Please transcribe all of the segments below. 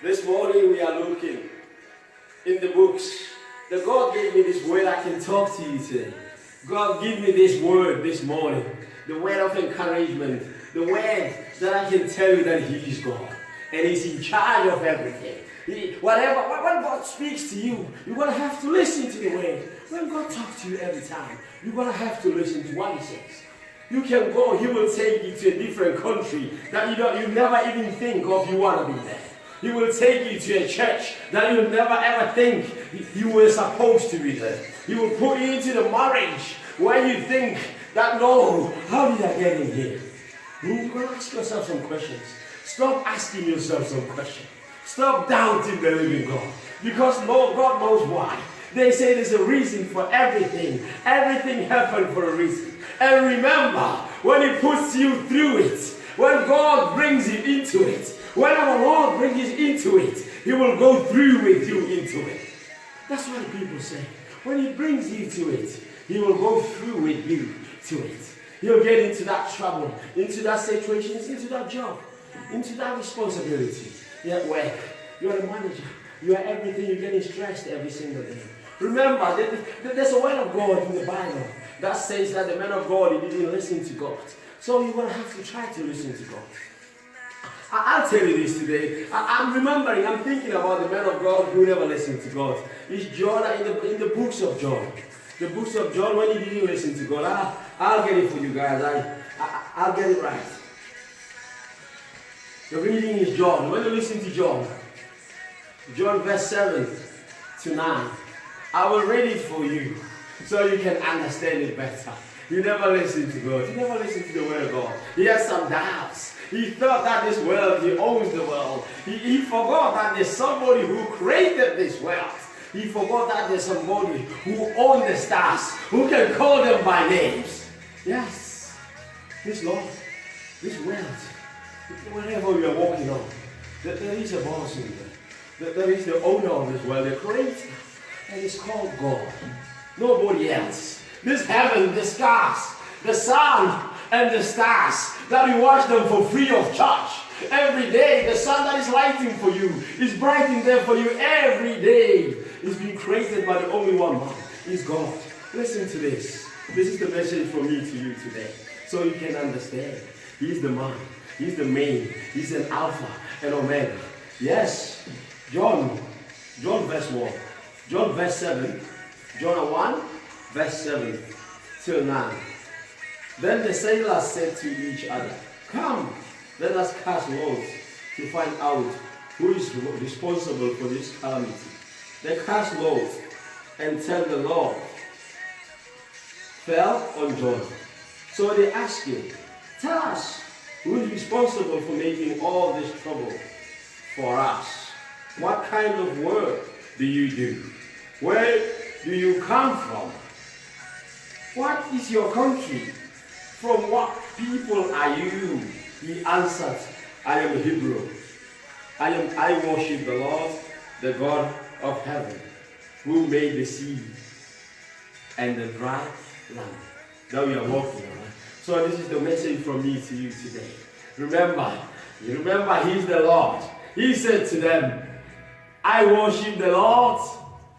This morning we are looking in the books. That God gave me this word I can talk to you today. God gave me this word this morning. The word of encouragement. The word that I can tell you that He is God. And He's in charge of everything. When God speaks to you, you're going to have to listen to the word. When God talks to you every time, you're going to have to listen to what He says. You can go, He will take you to a different country that you never even think of you want to be there. He will take you to a church that you'll never ever think you were supposed to be there. He will put you into the marriage where you think that, no, how did I get in here? You're going to ask yourself some questions. Stop asking yourself some questions. Stop doubting the living God. Because God knows why. They say there's a reason for everything. Everything happened for a reason. And remember, when He puts you through it, when God brings you into it, when our Lord brings you into it, He will go through with you into it. That's what the people say. When He brings you to it, He will go through with you to it. He'll get into that trouble, into that situation, into that job, into that responsibility. You're at work, you're the manager, you are everything, you're getting stressed every single day. Remember, there's a word of God in the Bible that says that the man of God, he didn't listen to God. So you're going to have to try to listen to God. I'll tell you this today. I'm remembering, I'm thinking about the man of God who never listened to God. It's John in the books of John. The books of John, when he didn't listen to God. I'll get it for you guys. I'll get it right. The reading is John. When you listen to John verse 7 to 9, I will read it for you so you can understand it better. You never listen to God. You never listen to the word of God. He has some doubts. He thought that this world, He owns the world. He forgot that there's somebody who created this world. He forgot that there's somebody who owns the stars, who can call them by names. Yes, this Lord, this world, wherever we are walking on, there is a boss in there. There is the owner of this world, the creator, and it's called God. Nobody else. This heaven, the stars, the sun, and the stars, that we watch them for free of charge. Every day, the sun that is lighting for you is brightening there for you every day. It's been created by the only one man. It's God. Listen to this. This is the message from me to you today, so you can understand. He's the man. He's the main. He's an Alpha and Omega. Yes. John verse 1. John verse 7. John 1 verse 7 till 9. Then the sailors said to each other, "Come, let us cast loads to find out who is responsible for this calamity." They cast loads, and till the Lord fell on John. So they asked him, "Tell us, who is responsible for making all this trouble for us? What kind of work do you do? Where do you come from? What is your country? From what people are you?" He answered, "I am Hebrew. I worship the Lord, the God of heaven, who made the sea and the dry land." That we are walking on. So this is the message from me to you today. Remember, He's the Lord. He said to them, "I worship the Lord,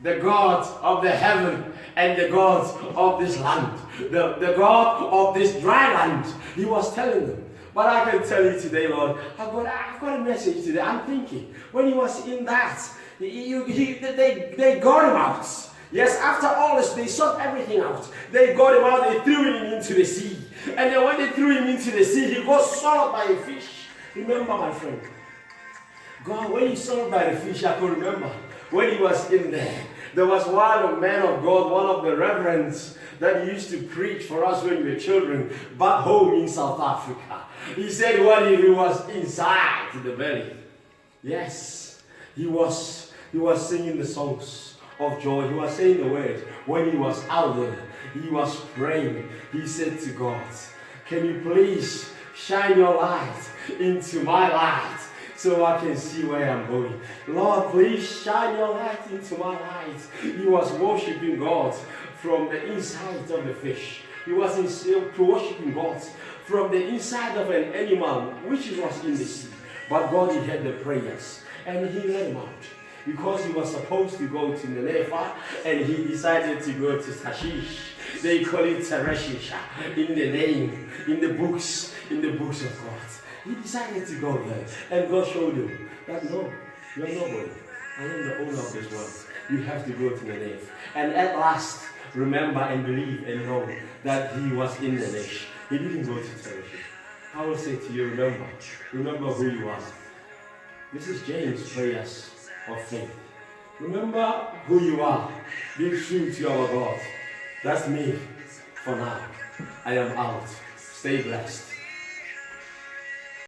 the God of the heaven and the God of this land, the God of this dry land." He was telling them. But I can tell you today, Lord, I've got a message today. I'm thinking, when He was in that, they got Him out. Yes, after all this, they sought everything out. They got Him out, they threw Him into the sea. And then when they threw Him into the sea, He got swallowed by a fish. Remember, my friend, God, when He swallowed by the fish, I could remember when He was in there. There was one man of God, one of the reverends that used to preach for us when we were children back home in South Africa. He said when he was inside the belly, yes, he was singing the songs of joy. He was saying the word. When he was out there, he was praying. He said to God, "Can you please shine your light into my light, so I can see where I'm going. Lord, please shine your light into my light." He was worshiping God from the inside of the fish. He was worshiping God from the inside of an animal which was in the sea. But God, he heard the prayers and he let him out. Because he was supposed to go to Nineveh and he decided to go to Tarshish. They call it Tarshish in the name, in the books of God. He decided to go there and God showed him that no, you're nobody. I am the owner of this world. You have to go to Nineveh. And at last, remember and believe and know that he was in the nation. He didn't go to Tarshish. I will say to you, remember who you are. This is James' prayers of faith. Remember who you are. Be true to our God. That's me for now. I am out. Stay blessed.